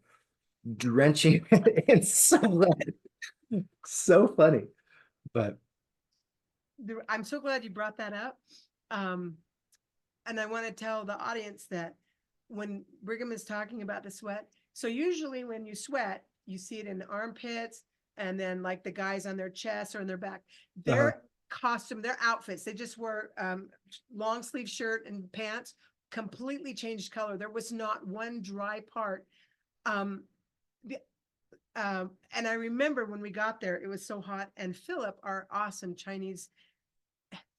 drenching in sweat. So funny. But I'm so glad you brought that up. And I want to tell the audience that when Brigham is talking about the sweat, so usually when you sweat, you see it in the armpits, and then like the guys on their chest or in their back. Their costume, their outfits, they just wore long sleeve shirt and pants, completely changed color. There was not one dry part. And I remember when we got there, it was so hot, and Philip, our awesome Chinese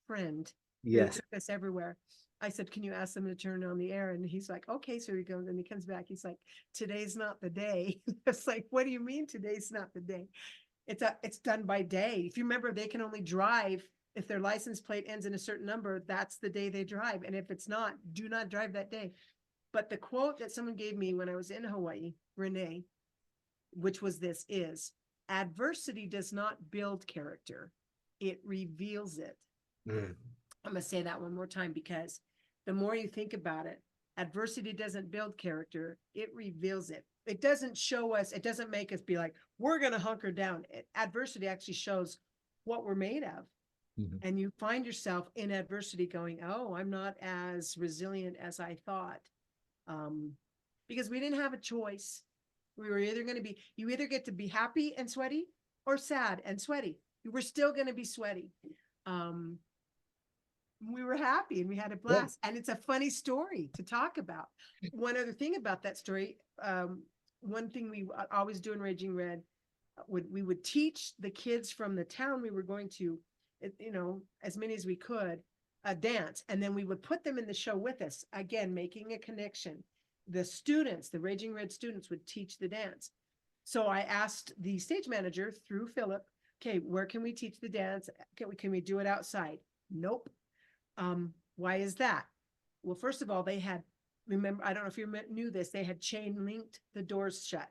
friend, who yes. took us everywhere, I said, can you ask them to turn on the air? And he's like, okay. So he goes and he comes back. He's like, today's not the day. It's like, what do you mean today's not the day? It's done by day. If you remember, they can only drive if their license plate ends in a certain number, that's the day they drive. And if it's not, do not drive that day. But the quote that someone gave me when I was in Hawaii, Renee, which was this, is adversity does not build character. It reveals it. Mm. I'm going to say that one more time, because the more you think about it, adversity doesn't build character. It reveals it. It doesn't show us, it doesn't make us be like, we're going to hunker down. Adversity actually shows what we're made of. Mhm. And you find yourself in adversity going, oh, I'm not as resilient as I thought. Because we didn't have a choice. We were either going to be, you either get to be happy and sweaty or sad and sweaty. You were still going to be sweaty. We were happy and we had a blast. And it's a funny story to talk about. One other thing about that story, one thing we always do in Raging Red, we would teach the kids from the town we were going to, you know, as many as we could, dance. And then we would put them in the show with us, again, making a connection. The students, the Raging Red students, would teach the dance. So I asked the stage manager through Philip, okay, where can we teach the dance? Can we do it outside? Nope. Why is that? Well, first of all, they had, remember, I don't know if you knew this, they had chain linked the doors shut.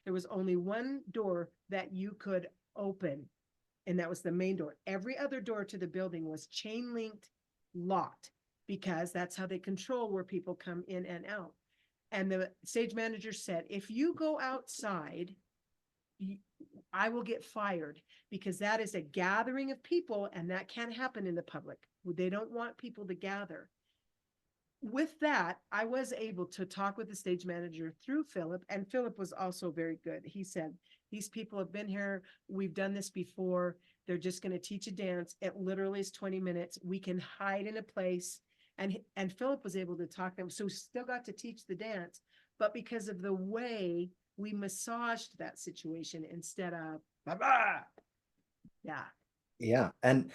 There was only one door that you could open, and that was the main door. Every other door to the building was chain linked, locked, because that's how they control where people come in and out. And the stage manager said, if you go outside, I will get fired, because that is a gathering of people and that can't happen in the public. They don't want people to gather. With that, I was able to talk with the stage manager through Philip, and Philip was also very good. He said, these people have been here. We've done this before. They're just going to teach a dance. It literally is 20 minutes. We can hide in a place. And Philip was able to talk to them. So we still got to teach the dance, but because of the way we massaged that situation instead of, blah. Yeah. Yeah. And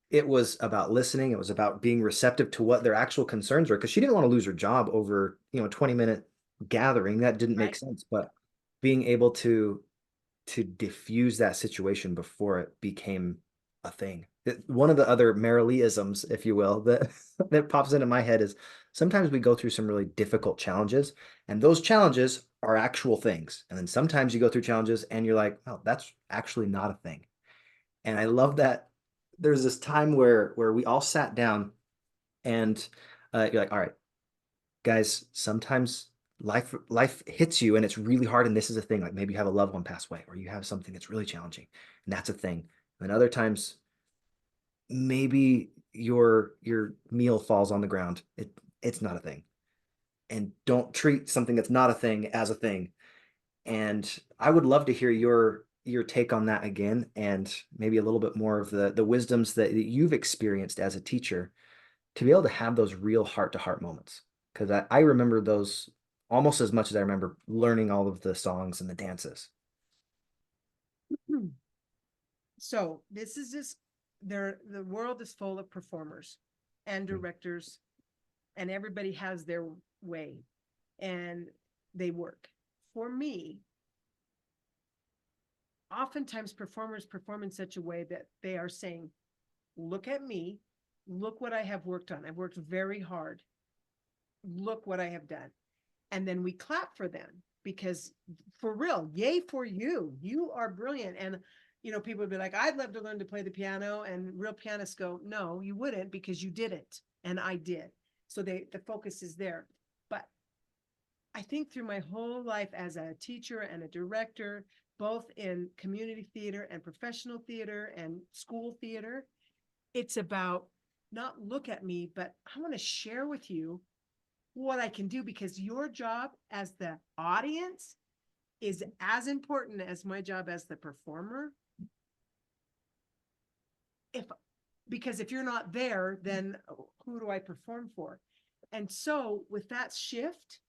it was about listening. It was about being receptive to what their actual concerns were, because she didn't want to lose her job over, you know, a 20-minute gathering. That didn't make sense. But being able to diffuse that situation before it became a thing. One of the other Merrilee-isms, if you will, that that pops into my head is sometimes we go through some really difficult challenges, and those challenges are actual things. And then sometimes you go through challenges and you're like, oh, that's actually not a thing. And I love that there's this time where we all sat down and you're like, all right, guys, sometimes life hits you and it's really hard, and this is a thing. Like maybe you have a loved one pass away, or you have something that's really challenging, and that's a thing. And other times, maybe your meal falls on the ground. It's not a thing. And don't treat something that's not a thing as a thing. And I would love to hear your take on that again, and maybe a little bit more of the wisdoms that you've experienced as a teacher to be able to have those real heart-to-heart moments. Because I remember those almost as much as I remember learning all of the songs and the dances. So this is just the world is full of performers and directors, and everybody has their way and they work. For me, oftentimes performers perform in such a way that they are saying, look at me, look what I have worked on. I've worked very hard. Look what I have done. And then we clap for them, because for real, yay for you. You are brilliant. And, you know, people would be like, I'd love to learn to play the piano. And real pianists go, no, you wouldn't, because you didn't. And I did. So the focus is there. But I think through my whole life as a teacher and a director, both in community theater and professional theater and school theater, it's about not look at me, but I want to share with you what I can do, because your job as the audience is as important as my job as the performer. Because if you're not there, then who do I perform for? And so with that shift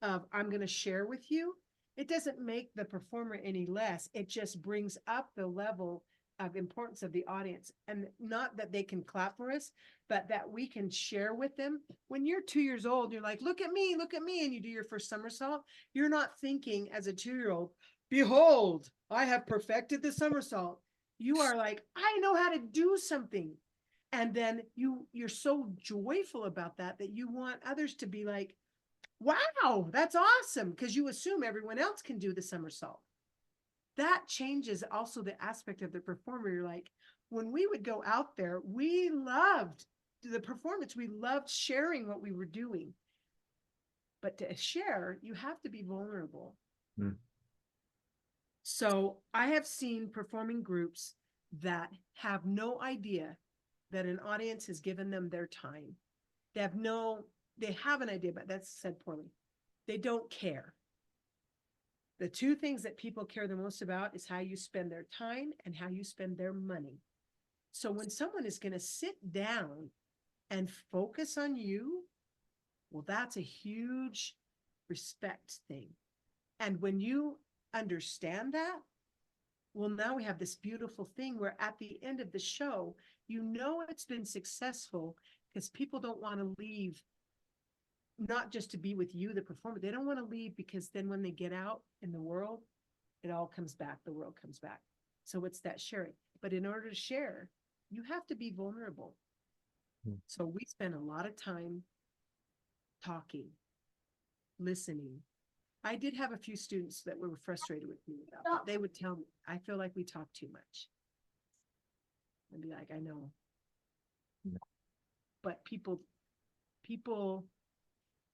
of I'm going to share with you, it doesn't make the performer any less. It just brings up the level of importance of the audience, and not that they can clap for us, but that we can share with them. When you're 2 years old, you're like, look at me, and you do your first somersault. You're not thinking as a 2-year-old, behold, I have perfected the somersault. You are like, I know how to do something. And then you're so joyful about that you want others to be like, wow, that's awesome, because you assume everyone else can do the somersault. That changes also the aspect of the performer. You're like, when we would go out there, we loved the performance. We loved sharing what we were doing. But to share, you have to be vulnerable. Mm. So I have seen performing groups that have no idea that an audience has given them their time. They have an idea, but that's said poorly. They don't care. The two things that people care the most about is how you spend their time and how you spend their money. So when someone is going to sit down and focus on you, well, that's a huge respect thing. And when you understand that, well, now we have this beautiful thing where at the end of the show, you know it's been successful, because people don't want to leave not just to be with you, the performer. They don't want to leave, because then when they get out in the world, it all comes back. The world comes back. So it's that sharing. But in order to share, you have to be vulnerable. So we spend a lot of time talking, listening. I did have a few students that were frustrated with me about that. They would tell me, I feel like we talk too much. I'd be like, I know. But people,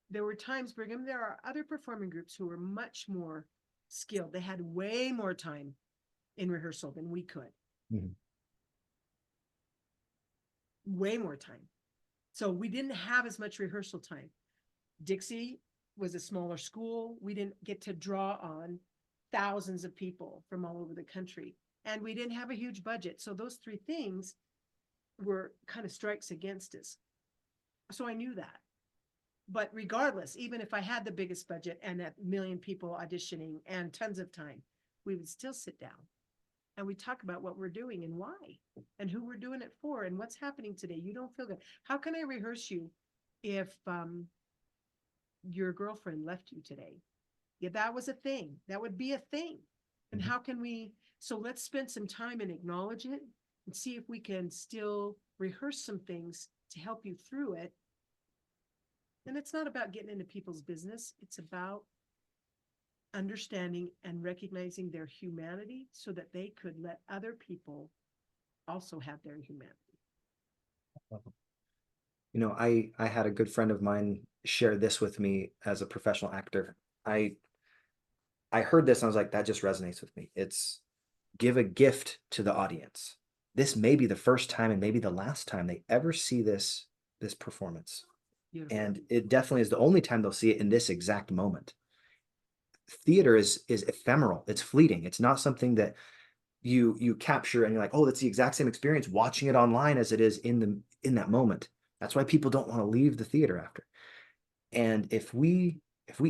there were times, Brigham, there are other performing groups who were much more skilled. They had way more time in rehearsal than we could. Mm-hmm. Way more time. So we didn't have as much rehearsal time. Dixie was a smaller school. We didn't get to draw on thousands of people from all over the country. And we didn't have a huge budget. So those three things were kind of strikes against us. So I knew that. But regardless, even if I had the biggest budget and a million people auditioning and tons of time, we would still sit down and we talk about what we're doing and why and who we're doing it for and what's happening today. You don't feel good. How can I rehearse you if your girlfriend left you today? Yeah, that was a thing. That would be a thing. And how can we, so let's spend some time and acknowledge it and see if we can still rehearse some things to help you through it. And it's not about getting into people's business. It's about understanding and recognizing their humanity so that they could let other people also have their humanity. You know, I had a good friend of mine share this with me as a professional actor. I heard this and I was like, that just resonates with me. It's give a gift to the audience. This may be the first time and maybe the last time they ever see this performance. Beautiful. And it definitely is the only time they'll see it in this exact moment. Theater is ephemeral. It's fleeting. It's not something that you capture and you're like, oh, that's the exact same experience watching it online as it is in that moment. That's why people don't want to leave the theater after. And if we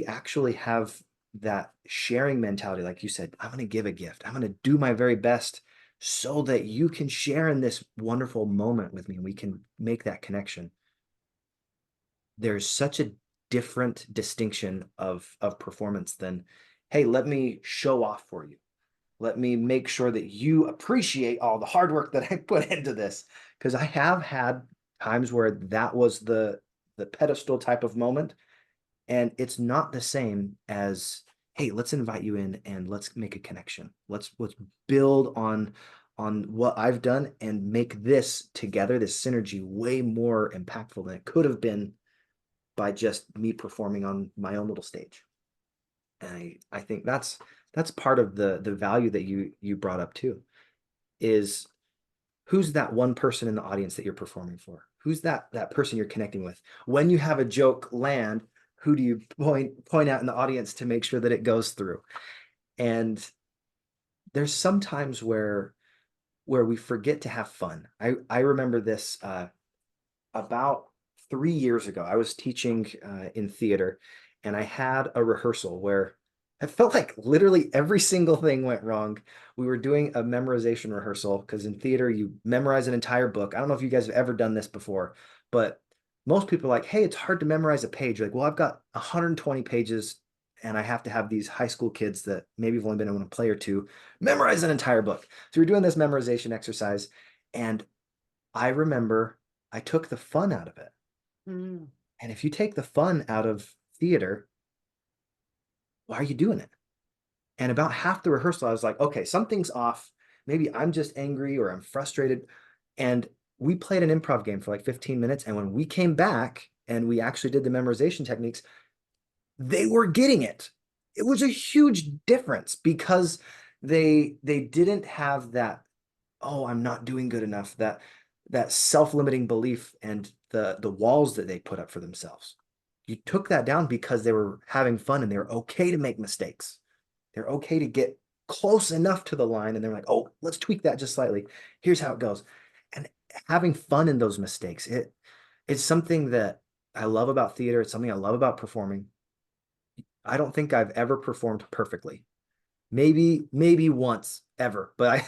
actually have that sharing mentality, like you said, I'm going to give a gift. I'm going to do my very best so that you can share in this wonderful moment with me and we can make that connection. There's such a different distinction of performance than, hey, let me show off for you. Let me make sure that you appreciate all the hard work that I put into this. Because I have had times where that was the pedestal type of moment. And it's not the same as, hey, let's invite you in and let's make a connection. Let's build on what I've done and make this together, this synergy, way more impactful than it could have been by just me performing on my own little stage. And I think that's part of the value that you brought up too, is who's that one person in the audience that you're performing for? Who's that person you're connecting with? When you have a joke land, who do you point out in the audience to make sure that it goes through? And there's some times where we forget to have fun. I remember this about 3 years ago. I was teaching in theater and I had a rehearsal where I felt like literally every single thing went wrong. We were doing a memorization rehearsal because in theater, you memorize an entire book. I don't know if you guys have ever done this before, but most people are like, hey, it's hard to memorize a page. You're like, well, I've got 120 pages and I have to have these high school kids that maybe have only been in a play or two memorize an entire book. So we're doing this memorization exercise. And I remember I took the fun out of it. Mm. And if you take the fun out of theater, why are you doing it? And about half the rehearsal, I was like, okay, something's off. Maybe I'm just angry or I'm frustrated. And we played an improv game for like 15 minutes. And when we came back and we actually did the memorization techniques, they were getting it. It was a huge difference because they didn't have that, oh, I'm not doing good enough, that self-limiting belief and the walls that they put up for themselves. You took that down because they were having fun and they were okay to make mistakes. They're okay to get close enough to the line and they're like, oh, let's tweak that just slightly. Here's how it goes. And having fun in those mistakes, it's something that I love about theater. It's something I love about performing. I don't think I've ever performed perfectly. Maybe once ever, but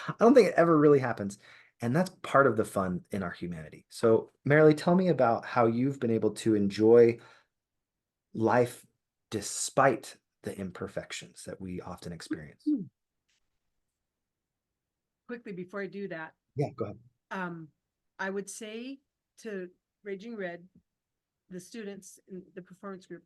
I don't think it ever really happens. And that's part of the fun in our humanity. So, Marilee, tell me about how you've been able to enjoy life despite the imperfections that we often experience. Quickly before I do that, Yeah, go ahead. um, I would say to Raging Red, the students in the performance group,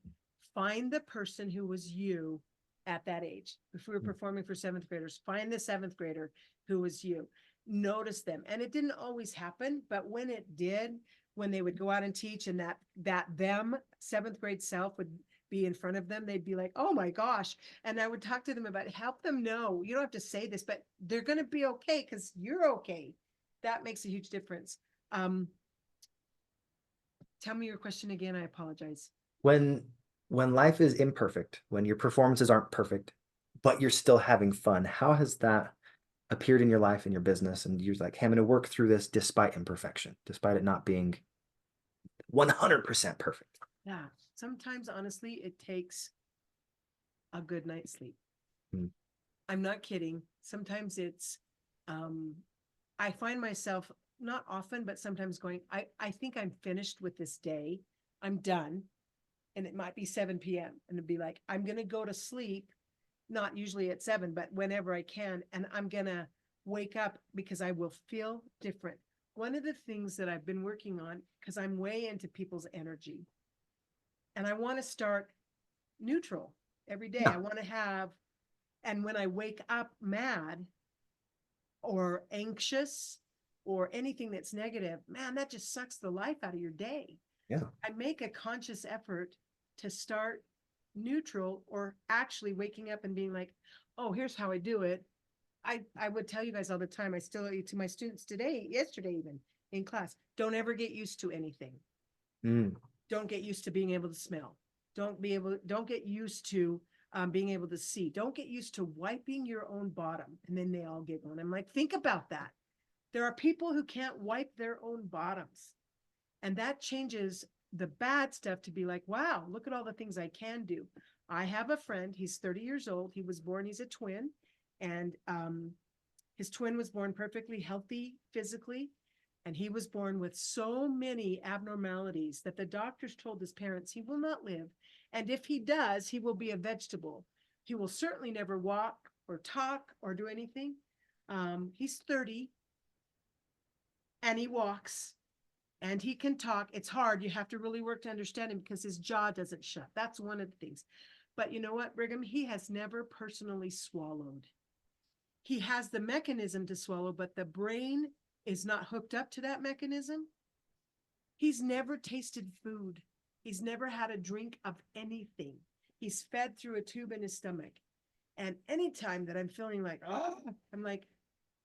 find the person who was you at that age. If we were performing for seventh graders, find the seventh grader who was you. Notice them. And it didn't always happen, but when it did, when they would go out and teach and that them seventh grade self would be in front of them, they'd be like, oh my gosh. And I would talk to them about, help them know, you don't have to say this, but they're going to be okay because you're okay. That makes a huge difference. Tell me your question again. I apologize. When when life is imperfect, when your performances aren't perfect, but you're still having fun, how has that appeared in your life and your business? And you're like, hey, I'm going to work through this despite imperfection, despite it not being 100% perfect. Yeah. Sometimes, honestly, it takes a good night's sleep. Mm. I'm not kidding. Sometimes it's, um, I find myself not often, but sometimes going, I think I'm finished with this day. I'm done. And it might be 7 p.m. And it'd be like, I'm going to go to sleep, not usually at 7, but whenever I can. And I'm going to wake up because I will feel different. One of the things that I've been working on, because I'm way into people's energy, and I want to start neutral every day. Yeah. I want to have, and when I wake up mad or anxious or anything that's negative, man, that just sucks the life out of your day. Yeah. I make a conscious effort to start neutral or actually waking up and being like, oh, here's how I do it. I would tell you guys all the time, I still to my students today, yesterday even in class, don't ever get used to anything. Mm. Don't get used to being able to smell. Don't get used to being able to see. Don't get used to wiping your own bottom. And then they all giggle. And I'm like, think about that. There are people who can't wipe their own bottoms. And that changes the bad stuff to be like, wow, look at all the things I can do. I have a friend, he's 30 years old. He's a twin. And his twin was born perfectly healthy physically. And he was born with so many abnormalities that the doctors told his parents he will not live. And if he does, he will be a vegetable. He will certainly never walk or talk or do anything. He's 30 and he walks and he can talk. It's hard. You have to really work to understand him because his jaw doesn't shut. That's one of the things. But you know what, Brigham? He has never personally swallowed. He has the mechanism to swallow, but the brain is not hooked up to that mechanism. He's never tasted food. He's never had a drink of anything. He's fed through a tube in his stomach. And anytime that I'm feeling like, oh, I'm like,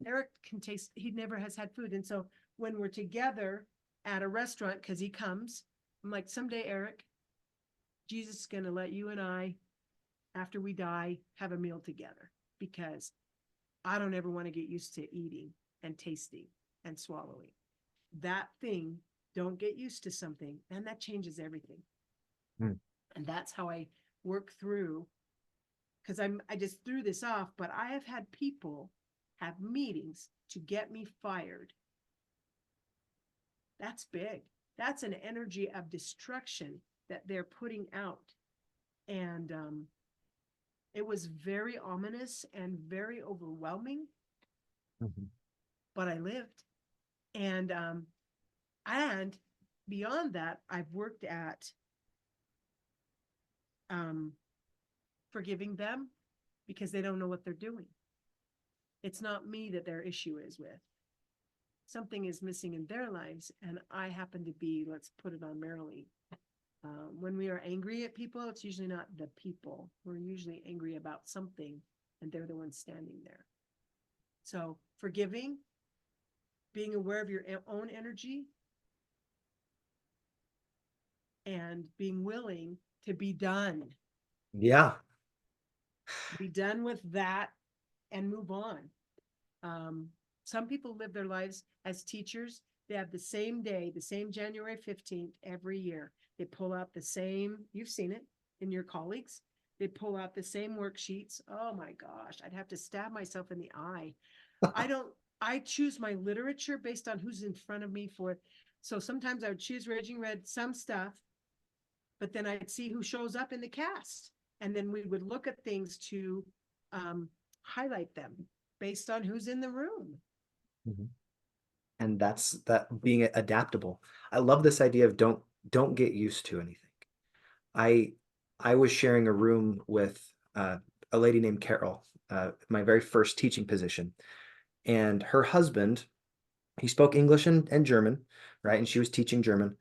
Eric can taste, he never has had food. And so when we're together at a restaurant, because he comes, I'm like, someday, Eric, Jesus is going to let you and I, after we die, have a meal together because I don't ever want to get used to eating and tasting and swallowing. That thing, don't get used to something, and that changes everything. Mm. And that's how I work through because I just threw this off, but I have had people have meetings to get me fired. That's big. That's an energy of destruction that they're putting out. And it was very ominous and very overwhelming, but I lived. And beyond that, I've worked at forgiving them because they don't know what they're doing. It's not me that their issue is with. Something is missing in their lives, and I happen to be, let's put it on Marilee. When we are angry at people, it's usually not the people. We're usually angry about something, and they're the ones standing there. So forgiving, being aware of your own energy, and being willing to be done. Yeah. Be done with that and move on. Some people live their lives as teachers. They have the same day, the same January 15th every year. They pull out the same, you've seen it in your colleagues. They pull out the same worksheets. Oh my gosh, I'd have to stab myself in the eye. I choose my literature based on who's in front of me for. So sometimes I would choose Raging Red, some stuff, but then I'd see who shows up in the cast. And then we would look at things to highlight them based on who's in the room. And that's that, being adaptable. I love this idea of don't get used to anything. I was sharing a room with a lady named Carol, my very first teaching position, and her husband, he spoke English and German, right? And she was teaching German.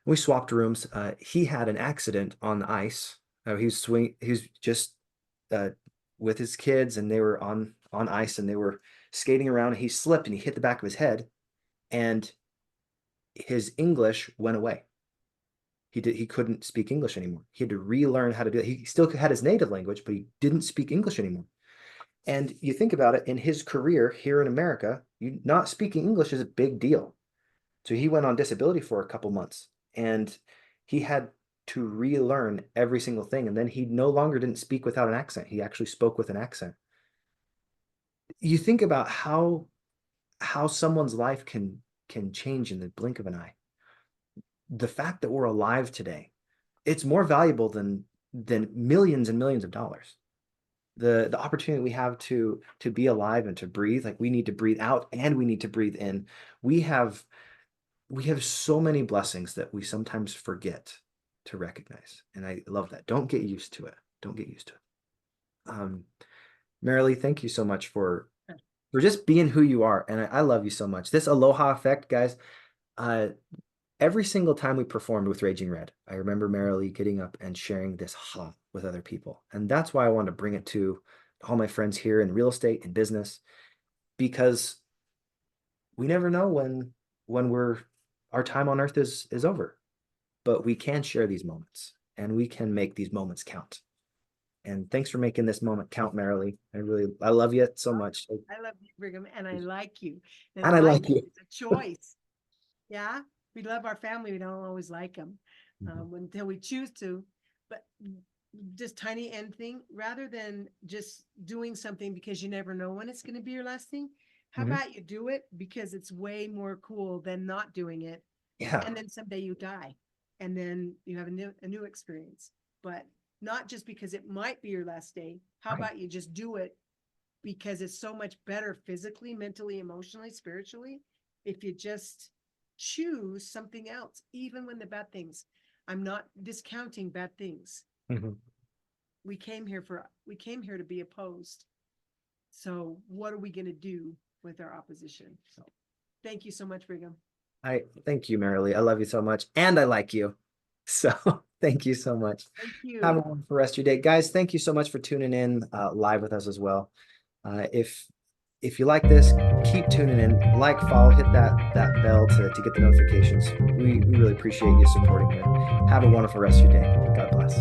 We swapped rooms. He had an accident on the ice. He was just with his kids, and they were on ice, and they were skating around, and he slipped and he hit the back of his head, and his English went away. He couldn't speak English anymore. He had to relearn how to do it. He still had his native language, but he didn't speak English anymore. And you think about it, in his career here in America, not speaking English is a big deal. So he went on disability for a couple months, and he had to relearn every single thing. And then he no longer didn't speak without an accent. He actually spoke with an accent. You think about how someone's life can change in the blink of an eye. The fact that we're alive today, it's more valuable than millions and millions of dollars. The opportunity we have to be alive and to breathe, like we need to breathe out and we need to breathe in. We have so many blessings that we sometimes forget to recognize. And I love that. Don't get used to it. Don't get used to it. Marilee, thank you so much for just being who you are. And I love you so much. This aloha effect, guys, every single time we performed with Raging Red, I remember Marilee getting up and sharing this ha with other people. And that's why I wanted to bring it to all my friends here in real estate and business, because we never know when our time on earth is over, but we can share these moments and we can make these moments count. And thanks for making this moment count, Marilee. I love you so much. I love you, Brigham, and I like you. And I like you. It's a choice. Yeah, we love our family. We don't always like them until we choose to. But just tiny end thing, rather than just doing something because you never know when it's going to be your last thing. How about you do it because it's way more cool than not doing it. Yeah. And then someday you die, and then you have a new experience. But not just because it might be your last day. How about you just do it because it's so much better physically, mentally, emotionally, spiritually, if you just choose something else, even when the bad things. I'm not discounting bad things. We came here to be opposed. So what are we going to do with our opposition? So thank you so much, Brigham. Thank you, Marilee. I love you so much. And I like you. So thank you so much. Thank you. Have a wonderful rest of your day. Guys, thank you so much for tuning in live with us as well. If you like this, keep tuning in, like, follow, hit that bell to get the notifications. We really appreciate you supporting it. Have a wonderful rest of your day. God bless.